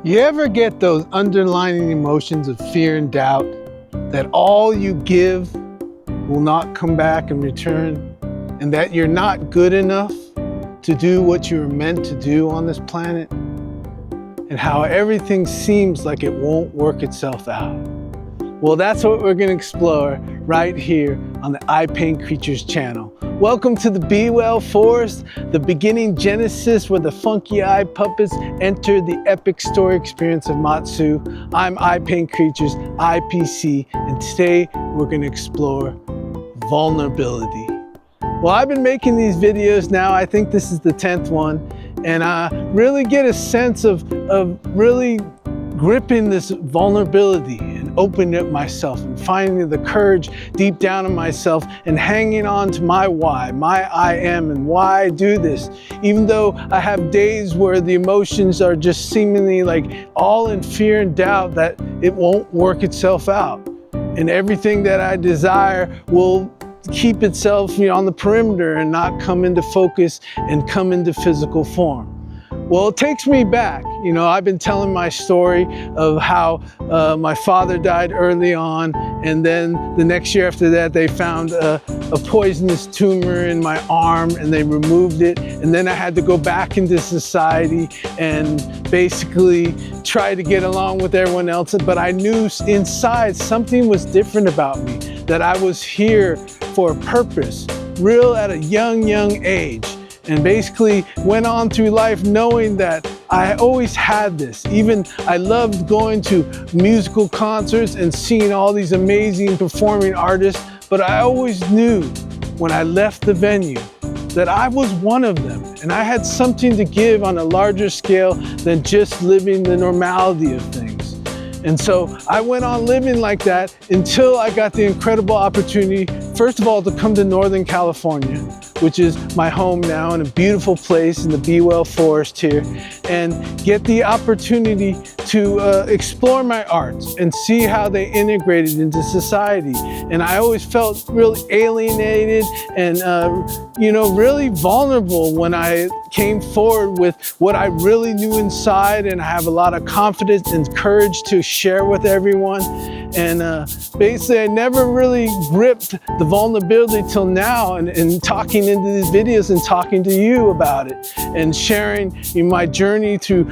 You ever get those underlying emotions of fear and doubt that all you give will not come back in return, and that you're not good enough to do what you were meant to do on this planet, and how everything seems like it won't work itself out? Well, that's what we're going to explore right here on the iPaintCreatures channel. Welcome to the Be Well Forest, the beginning genesis where the FunkyIPuppets enter the epic story experience of Matsuu. I'm iPaintCreatures, IPC, and today we're going to explore vulnerability. Well, I've been making these videos now, I think this is the 10th one, and I really get a sense of really gripping this vulnerability and opening up myself and finding the courage deep down in myself and hanging on to my why, my I am, and why I do this. Even though I have days where the emotions are just seemingly like all in fear and doubt that it won't work itself out. And everything that I desire will keep itself, on the perimeter and not come into focus and come into physical form. Well, it takes me back. I've been telling my story of how my father died early on, and then the next year after that, they found a poisonous tumor in my arm and they removed it. And then I had to go back into society and basically try to get along with everyone else. But I knew inside something was different about me, that I was here for a purpose, real at a young age. And basically went on through life knowing that I always had this. Even I loved going to musical concerts and seeing all these amazing performing artists, but I always knew when I left the venue that I was one of them, and I had something to give on a larger scale than just living the normality of things. And so I went on living like that until I got the incredible opportunity, first of all, to come to Northern California, which is my home now, in a beautiful place in the Be Well Forest here, and get the opportunity to explore my arts and see how they integrated into society. And I always felt really alienated and really vulnerable when I came forward with what I really knew inside, and I have a lot of confidence and courage to share with everyone. And basically I never really gripped the vulnerability till now, and talking into these videos and talking to you about it and sharing my journey through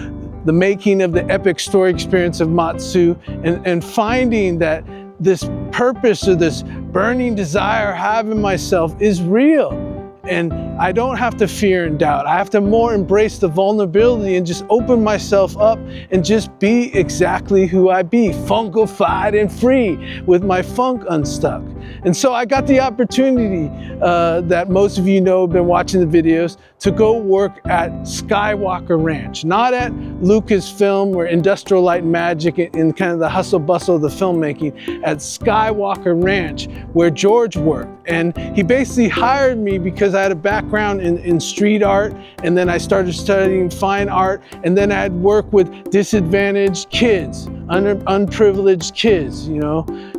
the making of the epic story experience of Matsuu, and finding that this purpose or this burning desire I have in myself is real. And I don't have to fear and doubt. I have to more embrace the vulnerability and just open myself up and just be exactly who I be, funkified and free, with my funk unstuck. And so I got the opportunity that most of you know have been watching the videos, to go work at Skywalker Ranch, not at Lucasfilm or Industrial Light and Magic in kind of the hustle bustle of the filmmaking, at Skywalker Ranch where George worked. And he basically hired me because I had a background in street art, and then I started studying fine art, and then I'd work with disadvantaged kids, unprivileged kids,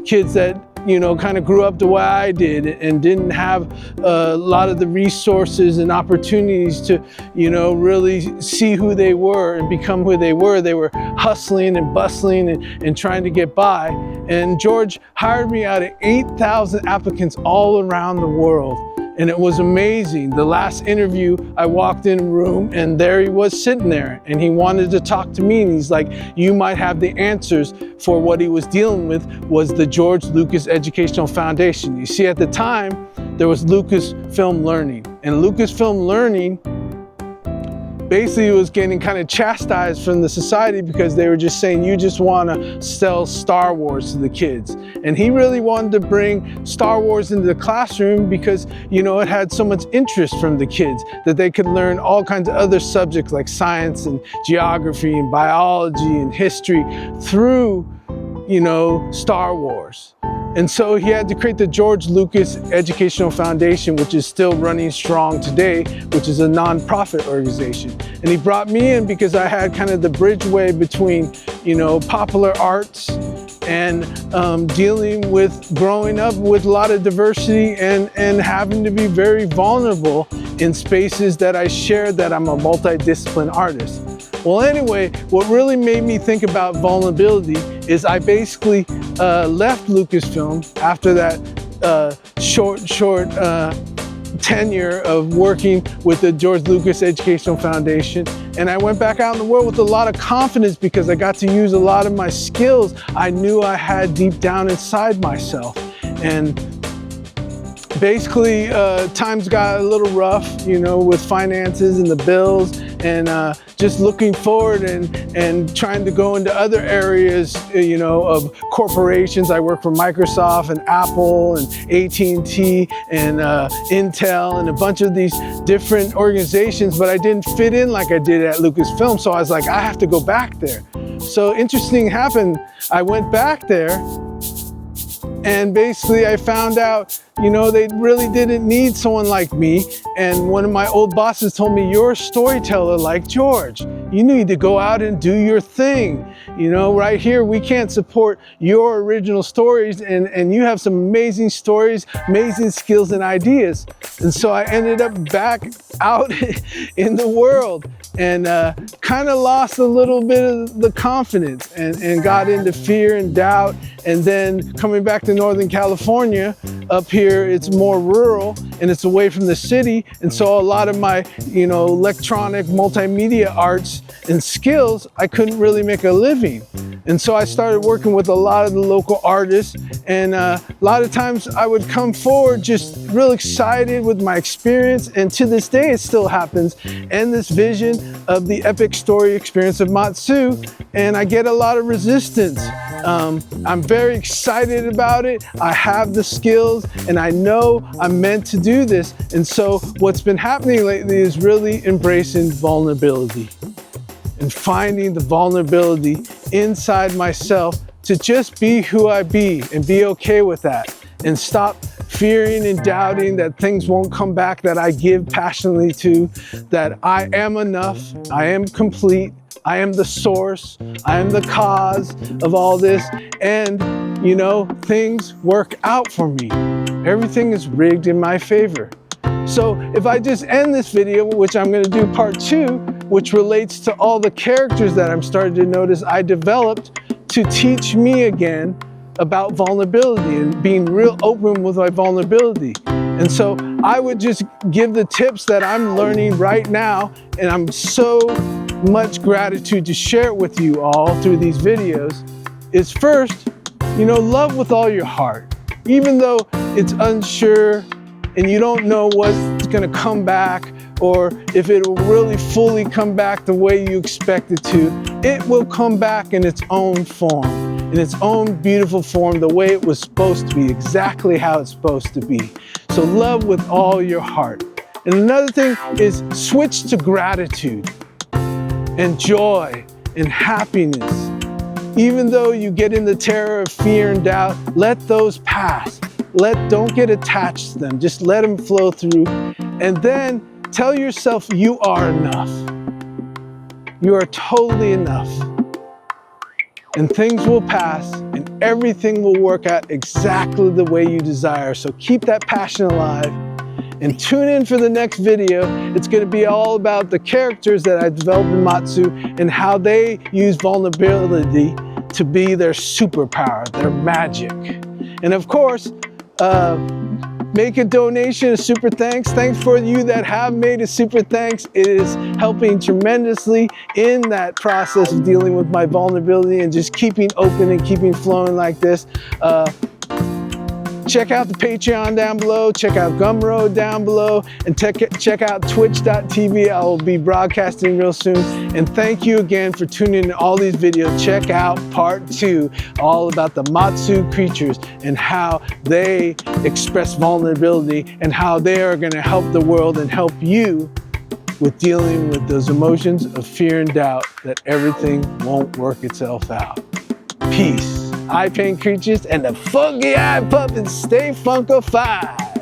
kids that kind of grew up the way I did and didn't have a lot of the resources and opportunities to, really see who they were and become who they were. They were hustling and bustling and trying to get by. And George hired me out of 8,000 applicants all around the world. And it was amazing. The last interview, I walked in a room and there he was sitting there, and he wanted to talk to me, and he's like, you might have the answers for what he was dealing with was the George Lucas Educational Foundation. You see, at the time, there was Lucasfilm Learning, and Lucasfilm Learning basically was getting kind of chastised from the society because they were just saying, you just want to sell Star Wars to the kids. And he really wanted to bring Star Wars into the classroom because, it had so much interest from the kids that they could learn all kinds of other subjects like science and geography and biology and history through, Star Wars. And so he had to create the George Lucas Educational Foundation, which is still running strong today, which is a nonprofit organization. And he brought me in because I had kind of the bridgeway between, popular arts and dealing with growing up with a lot of diversity and having to be very vulnerable in spaces that I shared that I'm a multidisciplinary artist. Well, anyway, what really made me think about vulnerability is I basically left Lucasfilm after that short tenure of working with the George Lucas Educational Foundation. And I went back out in the world with a lot of confidence because I got to use a lot of my skills I knew I had deep down inside myself. And basically, times got a little rough, you know, with finances and the bills, and just looking forward and trying to go into other areas, you know, of corporations. I work for Microsoft and Apple and AT&T and Intel and a bunch of these different organizations, but I didn't fit in like I did at Lucasfilm. So I was like, I have to go back there. So interesting happened. I went back there, and basically I found out, you know, they really didn't need someone like me. And one of my old bosses told me, you're a storyteller like George. You need to go out and do your thing. You know, right here, we can't support your original stories, and you have some amazing stories, amazing skills and ideas. And so I ended up back out in the world and kind of lost a little bit of the confidence and got into fear and doubt. And then coming back to Northern California, up here, it's more rural and it's away from the city. And so a lot of my, you know, electronic multimedia arts and skills, I couldn't really make a living. And so I started working with a lot of the local artists, and a lot of times I would come forward just real excited with my experience, and to this day it still happens, and this vision of the epic story experience of Matsuu, and I get a lot of resistance. I'm very excited about it. I have the skills and I know I'm meant to do this. And so what's been happening lately is really embracing vulnerability and finding the vulnerability inside myself to just be who I be and be okay with that, and stop fearing and doubting that things won't come back that I give passionately to, that I am enough, I am complete, I am the source, I am the cause of all this, and you know, things work out for me. Everything is rigged in my favor. So if I just end this video, which I'm gonna do part 2, which relates to all the characters that I'm starting to notice I developed to teach me again about vulnerability and being real open with my vulnerability. And so I would just give the tips that I'm learning right now, and I'm so much gratitude to share it with you all through these videos, is first, you know, love with all your heart. Even though it's unsure and you don't know what's gonna come back or if it will really fully come back the way you expect it to, it will come back in its own form, in its own beautiful form, the way it was supposed to be, exactly how it's supposed to be. So love with all your heart. And another thing is switch to gratitude and joy and happiness. Even though you get in the terror of fear and doubt, let those pass. Don't get attached to them. Just let them flow through. And then tell yourself you are enough. You are totally enough. And things will pass and everything will work out exactly the way you desire. So keep that passion alive and tune in for the next video. It's going to be all about the characters that I developed in Matsuu and how they use vulnerability to be their superpower, their magic. And of course, make a donation, a super thanks. Thanks for you that have made a super thanks. It is helping tremendously in that process of dealing with my vulnerability and just keeping open and keeping flowing like this. Check out the Patreon down below, check out Gumroad down below, and check out twitch.tv. I will be broadcasting real soon. And thank you again for tuning in to all these videos. Check out part 2, all about the Matsuu creatures and how they express vulnerability and how they are going to help the world and help you with dealing with those emotions of fear and doubt that everything won't work itself out. Peace. I paint creatures and the funky eye puppets stay funkified.